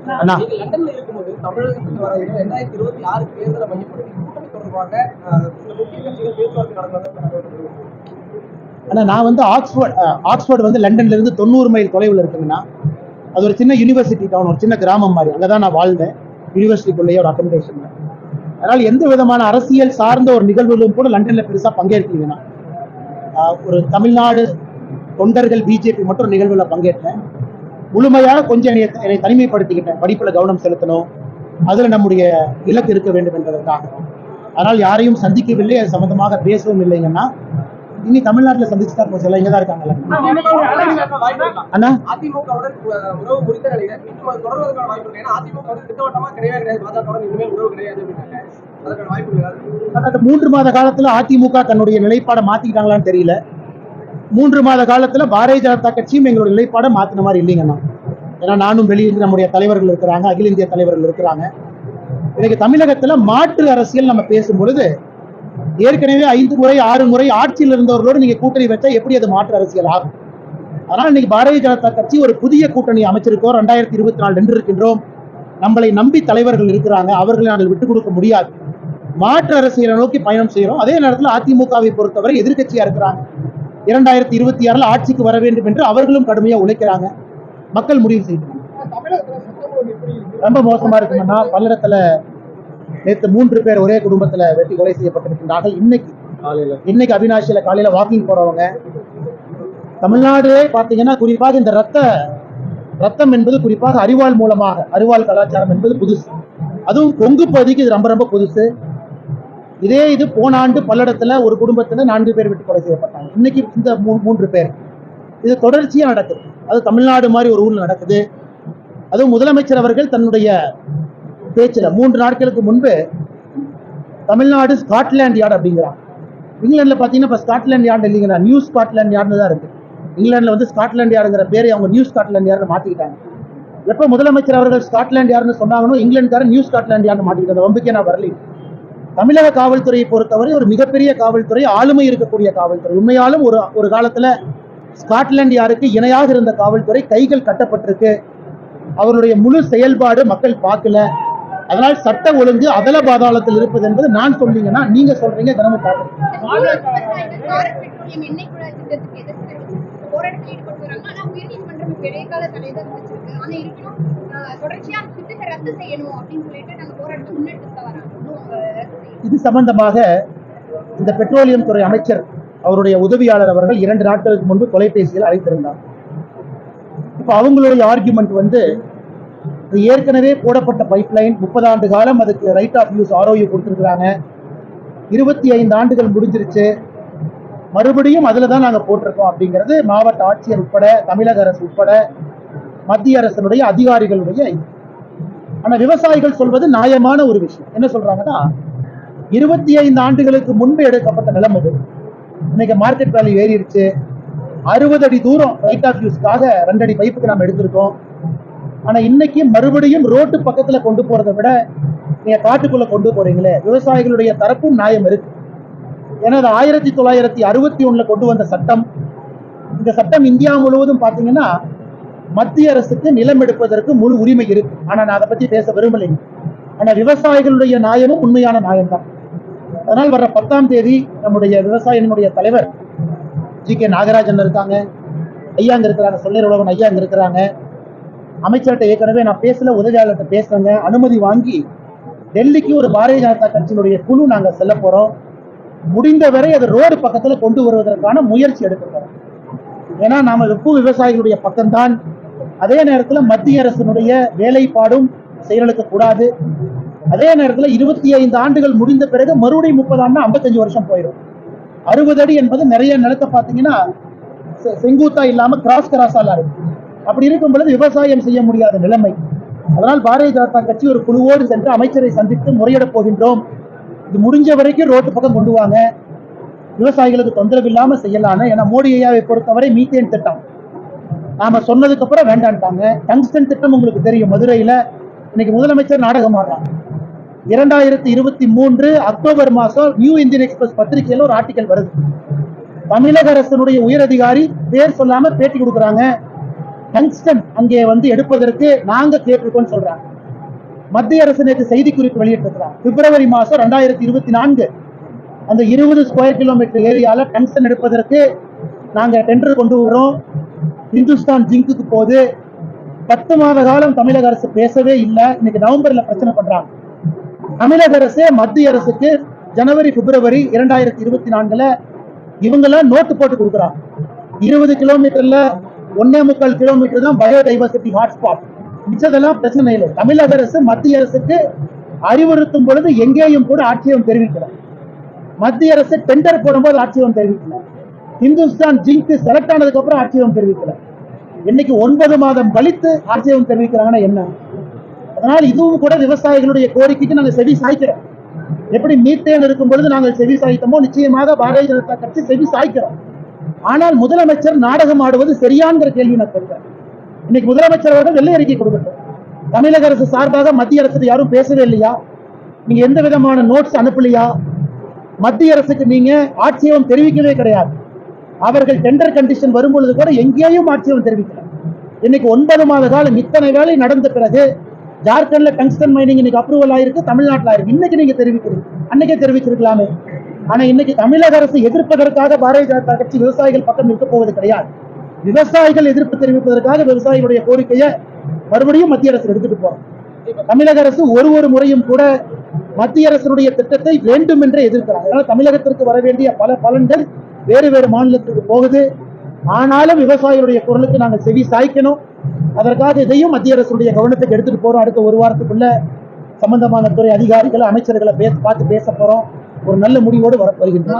லண்டன்ல இருக்கும்போது தமிழகத்துக்கு வர 2026 தேர்தலை மையப்படுத்தி கூட்டணி தொடர்பாக சில முக்கிய கட்சிகள் பேச்சுவார்த்தை நடந்தது. ஆனா நான் வந்து ஆக்ஸ்போர்ட் வந்து லண்டன்ல இருந்து 90 மைல் தொலைவில் இருக்குங்கன்னா அது ஒரு சின்ன யூனிவர்சிட்டி டவுன், ஒரு சின்ன கிராமம் மாதிரி. அங்கதான் நான் வாழ்ந்தேன், யூனிவர்சிட்டிக்குள்ளேயே ஒரு அக்கமடேஷன். அதனால எந்த விதமான அரசியல் சார்ந்த ஒரு நிகழ்வுகளும் கூட லண்டன்ல பெருசா பங்கேற்கீங்கன்னா, ஒரு தமிழ்நாடு தொண்டர்கள் பிஜேபி மட்டும் நிகழ்வுல பங்கேற்றேன். முழுமையாக கொஞ்சம் என்னை தனிமைப்படுத்திக்கிட்டேன். படிப்புல கவனம் செலுத்தணும், அதுல நம்முடைய இலக்கு இருக்க வேண்டும் என்பதற்காக. ஆனால் யாரையும் சந்திக்கவில்லை, அது சம்பந்தமாக பேசவும் இல்லைங்கன்னா இனி தமிழ்நாட்டில் சந்திச்சுட்டா போச்சு. இங்கதான் இருக்காங்கல்ல அண்ணா. அதிமுகவுடன் உறவு குறித்த நிலையில தொடர்வதற்கான வாய்ப்பு இருக்கு. அதிமுக திட்டவட்டமா கிடையாது, பாஜகவுடன் இனிமேல் உறவு கிடையாது அப்படின்னாங்க. அதற்கான வாய்ப்பு கிடையாது. 3 மாத காலத்துல அதிமுக தன்னுடைய நிலைப்பாடை மாத்திக்கிட்டாங்களான்னு தெரியல. 3 மாத காலத்துல பாரதிய ஜனதா கட்சியும் எங்களுடைய நிலைப்பாடை மாத்தின மாதிரி இல்லைங்கண்ணா. ஏன்னா நானும் வெளியிருந்து நம்முடைய தலைவர்கள் இருக்கிறாங்க, அகில இந்திய தலைவர்கள் இருக்கிறாங்க. இன்னைக்கு தமிழகத்துல மாற்று அரசியல் நம்ம பேசும் பொழுது ஏற்கனவே 5 முறை 6 முறை ஆட்சியில் இருந்தவர்களோடு நீங்க கூட்டணி வச்சா எப்படி அது மாற்று அரசியல் ஆகும்? அதனால இன்னைக்கு பாரதிய ஜனதா கட்சி ஒரு புதிய கூட்டணி அமைச்சிருக்கோம். 2024 நின்று இருக்கின்றோம். நம்மளை நம்பி தலைவர்கள் இருக்கிறாங்க, அவர்களை நாங்கள் விட்டுக் கொடுக்க முடியாது. மாற்று அரசியலை நோக்கி பயணம் செய்யறோம். அதே நேரத்தில் அதிமுகவை பொறுத்தவரை எதிர்கட்சியா இருக்கிறாங்க. 2026 ஆட்சிக்கு வர வேண்டும் என்று அவர்களும் கடுமையா உழைக்கிறாங்க. மக்கள் முடிவு செய்யணும். ரொம்ப மோசமா இருக்குன்னா, பல்லடத்துல நேற்று 3 பேர் ஒரே குடும்பத்துல வெட்டி கொலை செய்யப்பட்டிருக்கின்றார்கள். இன்னைக்கு அவினாசியில காலையில வாக்கிங் போறவங்க. தமிழ்நாடு பாத்தீங்கன்னா குறிப்பாக இந்த ரத்தம் என்பது குறிப்பாக அறிவாள் மூலமாக, அறிவாள் கலாச்சாரம் என்பது புதுசு. அதுவும் கொங்கு பகுதிக்கு இது ரொம்ப ரொம்ப புதுசு. இது போன ஆண்டு பல்லடத்துல ஒரு குடும்பத்துல 4 பேர் வெட்டி கொலை செய்யப்பட்டாங்க. இன்னைக்கு இந்த 3 பேர். இது தொடர்ச்சியா நடக்குது. அது தமிழ்நாடு மாதிரி ஒரு ஊர்ல நடக்குது. அதுவும் முதலமைச்சர் அவர்கள் தன்னுடைய பேச்சுல 3 நாட்களுக்கு முன்பு தமிழ்நாடு ஸ்காட்லாந்து யார்டு அப்படிங்கிறாங்க. இங்கிலாந்துல பாத்தீங்கன்னா இப்ப ஸ்காட்லாந்து யார்டு இல்லைங்களா, நியூ ஸ்காட்லாந்து யார்டு தான் இருக்கு. இங்கிலாந்துல வந்து ஸ்காட்லாந்து யார்டுங்கிற பேரை அவங்க நியூ ஸ்காட்லாந்து யார்டு மாத்திக்கிட்டாங்க. எப்ப முதலமைச்சர் அவர்கள் ஸ்காட்லாந்து யார்டுன்னு சொன்னாங்கன்னு இங்கிலாந்துக்காரன் நியூ ஸ்காட்லாந்து யார்டு மாத்திக்கிட்டாங்க. வம்புக்கே நான் வரல. தமிழக காவல்துறையை பொறுத்தவரை ஒரு மிகப்பெரிய காவல்துறை, ஆளுமை இருக்கக்கூடிய காவல்துறை. உண்மையாலும் ஒரு காலத்துல ஸ்காட்லாந்து யார்டுக்கு இணையாக இருந்த காவல்துறை கைகள் கட்டப்பட்டிருக்கு. அவருடைய முழு செயல்பாடு மக்கள் பார்க்கல. அதனால் சட்ட ஒழுங்கு அதல பாதாளத்தில் இருப்பது என்பது நான் சொல்றீங்கன்னா நீங்க சொல்றீங்க, தினமும் பார்க்கணும். இது சம்பந்தமாக இந்த பெட்ரோலியம் துறை அமைச்சர் அவருடைய உதவியாளர் அவர்கள் 2 நாட்களுக்கு முன்பு தொலைபேசியில் அழைத்திருந்தார். இப்ப அவங்களுடைய ஆர்குமெண்ட் வந்து ஏற்கனவே போடப்பட்ட பைப்லைன் 30 ஆண்டு காலம் அதுக்கு ரைட் ஆஃப் யூஸ் ROU கொடுத்துருக்காங்க. 25 ஆண்டுகள் முடிஞ்சிருச்சு, மறுபடியும் அதுல தான் நாங்க போட்டிருக்கோம் அப்படிங்கிறது மாவட்ட ஆட்சியர் உட்பட, தமிழக அரசு உட்பட, மத்திய அரசினுடைய அதிகாரிகளுடைய. ஆனா விவசாயிகள் சொல்வது நியாயமான ஒரு விஷயம். என்ன சொல்றாங்கன்னா, 25 ஆண்டுகளுக்கு முன்பு எடுக்கப்பட்ட நிலம் இது. இன்னைக்கு மார்க்கெட் வேல்யூ ஏறிடுச்சு. 60 அடி தூரம் ரைட் ஆஃப் யூஸ்க்காக 2 அடி பைப்புக்கு நம்ம எடுத்திருக்கோம். ஆனா இன்னைக்கு மறுபடியும் ரோட்டு பக்கத்துல கொண்டு போறதை விட நீங்க காட்டுக்குள்ள கொண்டு போறீங்களே, விவசாயிகளுடைய தரப்பும் நியாயம் இருக்கு. ஏன்னா 1961 கொண்டு வந்த சட்டம். இந்த சட்டம் இந்தியா முழுவதும் பாத்தீங்கன்னா மத்திய அரசுக்கு நிலம் எடுப்பதற்கு முழு உரிமை இருக்கு. ஆனா நான் அதை பத்தி பேச விரும்பலை. ஆனா விவசாயிகளுடைய நியாயமும் உண்மையான நியாயம் தான். அதனால் வர 10ஆம் தேதி நம்முடைய விவசாயினுடைய தலைவர் GK நாகராஜன் இருக்காங்க, ஐயா அங்க இருக்கிறாங்க, சொல்லேர் உலகன் ஐயா அங்க இருக்கிறாங்க. அமைச்சர்கிட்ட ஏற்கனவே நான் பேசல, உதவியாளர்கிட்ட பேசுறேங்க. அனுமதி வாங்கி டெல்லிக்கு ஒரு பாரதிய ஜனதா கட்சியினுடைய குழு நாங்க செல்ல போறோம். முடிந்தவரை அது ரோடு பக்கத்துல கொண்டு வருவதற்கான முயற்சி எடுக்க போறோம். ஏன்னா நாம வெப்பு விவசாயிகளுடைய பக்கம்தான். அதே நேரத்துல மத்திய அரசினுடைய வேலைப்பாடும் செயலுக்க கூடாது. அதே நேரத்துல 25 ஆண்டுகள் முடிந்த பிறகு மறுபடியும் 30 ஆண்டு 55 வருஷம் போயிடும். 60 அடி என்பது நிறைய நிலத்தை பாத்தீங்கன்னா செங்குத்தா இல்லாம கிராஸால இருக்கு. அப்படி இருக்கும் பொழுது விவசாயம் செய்ய முடியாத நிலைமை. அதனால் பாரதிய ஜனதா கட்சி ஒரு குழுவோடு சென்று அமைச்சரை சந்தித்து முறையிட போகின்றோம். இது முடிஞ்ச வரைக்கும் ரோட்டு பக்கம் கொண்டு வாங்க, விவசாயிகளுக்கு தொந்தரவு இல்லாம செய்யலான்னு. ஏன்னா மோடி ஐயாவை பொறுத்தவரை மீத்தேன் திட்டம் நாம சொன்னதுக்கு அப்புறம் வேண்டான்ட்டாங்க. டங்ஸ்டன் திட்டம் உங்களுக்கு தெரியும், மதுரையில இன்னைக்கு முதலமைச்சர் நாடகம் ஆடுறாங்க. 2023 அக்டோபர் மாசம் நியூ இந்தியன் எக்ஸ்பிரஸ் பத்திரிகையில ஒரு ஆர்டிக்கல் வருது. தமிழக அரசினுடைய உயர் அதிகாரி பேர் சொல்லாம பேட்டி கொடுக்குறாங்க. டங்ஸ்டன் அங்கே வந்து எடுப்பதற்கு நாங்க கேட்டிருக்கோம்னு சொல்றாங்க. மத்திய அரசு நேற்று செய்திக்குறிப்பு வெளியிட்டிருக்கிறார். பிப்ரவரி மாசம் 2024 அந்த 20 ஸ்கொயர் கிலோமீட்டர் ஏரியால டங்ஸ்டன் எடுப்பதற்கு நாங்க டெண்டர் கொண்டு வரோம். இந்துஸ்தான் ஜிங்க்கு போது 10 மாத காலம் தமிழக அரசு பேசவே இல்லை. இன்னைக்கு நவம்பர்ல பிரச்சனை பண்றாங்க. தமிழக அரசு மத்திய அரசுக்கு ஜனவரி பிப்ரவரி 2024 இவங்கெல்லாம் நோட்டு போட்டு கொடுக்குறாங்க. 20 கிலோமீட்டர்ல 1.25 கிலோமீட்டர் தான் பயோடைவர்சிட்டி ஹாட்ஸ்பாட், மிச்சதெல்லாம் பிரச்சனை இல்லை. தமிழக அரசு மத்திய அரசுக்கு அறிவுறுத்தும் பொழுது எங்கேயும் கூட ஆட்சேபம் தெரிவிக்கல. மத்திய அரசு டெண்டர் போடும்போது ஆட்சேபம் தெரிவிக்கல. இந்துஸ்தான் ஜிங்க் செலக்ட் ஆனதுக்கு அப்புறம் ஆட்சேபம் தெரிவிக்கல. இன்னைக்கு 9 மாதம் கழித்து ஆட்சேபம் தெரிவிக்கிறாங்கன்னா என்ன? அதனால் இதுவும் கூட விவசாயிகளுடைய கோரிக்கைக்கு நாங்கள் செவி சாய்க்கிறோம். எப்படி மீத்தேன் இருக்கும் பொழுது நாங்கள் செவி சாய்த்தோமோ நிச்சயமாக பாரதிய ஜனதா கட்சி செவி சாய்க்கிறோம். ஆனால் முதலமைச்சர் நாடகம் ஆடுவது சரியாங்கிற கேள்வி நான் கேட்கிறேன். இன்னைக்கு முதலமைச்சர் அவர்கள் வெள்ளை அறிக்கை கொடுக்கட்டும். தமிழக அரசு சார்பாக மத்திய அரசு யாரும் பேசவே இல்லையா? நீங்க எந்த விதமான நோட்ஸ் அனுப்பலையா? மத்திய அரசுக்கு நீங்க ஆட்சேபம் தெரிவிக்கவே கிடையாது. அவர்கள் டெண்டர் கண்டிஷன் வரும்பொழுது கூட எங்கேயும் ஆட்சேபம் தெரிவிக்கல. இன்னைக்கு 9 மாத காலம் இத்தனை வேலை நடந்த பிறகு ஜார்க்கண்ட்ல டங்ஸ்டன் மைனிங் இன்னைக்கு அப்ரூவல் ஆயிருக்கு, தமிழ்நாட்டில் ஆயிருக்கு. இன்னைக்கு நீங்க தெரிவிக்கிறீங்க, அன்னைக்கே தெரிவிச்சிருக்கலாமே. ஆனா இன்னைக்கு தமிழக அரசு எதிர்ப்பதற்காக பாரதிய ஜனதா கட்சி விவசாயிகள் பக்கம் நிற்க போவது கிடையாது. விவசாயிகள் எதிர்ப்பு தெரிவிப்பதற்காக விவசாயிகளுடைய கோரிக்கையை மறுபடியும் மத்திய அரசு எடுத்துட்டு போறோம். தமிழக அரசு ஒரு முறையும் கூட மத்திய அரசுடைய திட்டத்தை வேண்டும் என்றே எதிர்க்கிறாங்க. அதனால தமிழகத்திற்கு வர வேண்டிய பல பலன்கள் வேறு வேறு மாநிலத்திற்கு போகுது. ஆனாலும் விவசாயிகளுடைய குரலுக்கு நாங்கள் செவி சாய்க்கணும். அதற்காக இதையும் மத்திய அரசுடைய கவனத்துக்கு எடுத்துட்டு போறோம். அடுத்த ஒரு வாரத்துக்குள்ள சம்பந்தமான துறை அதிகாரிகள் அமைச்சர்களை பார்த்து பேச போறோம். ஒரு நல்ல முடிவோடு வருகின்றன.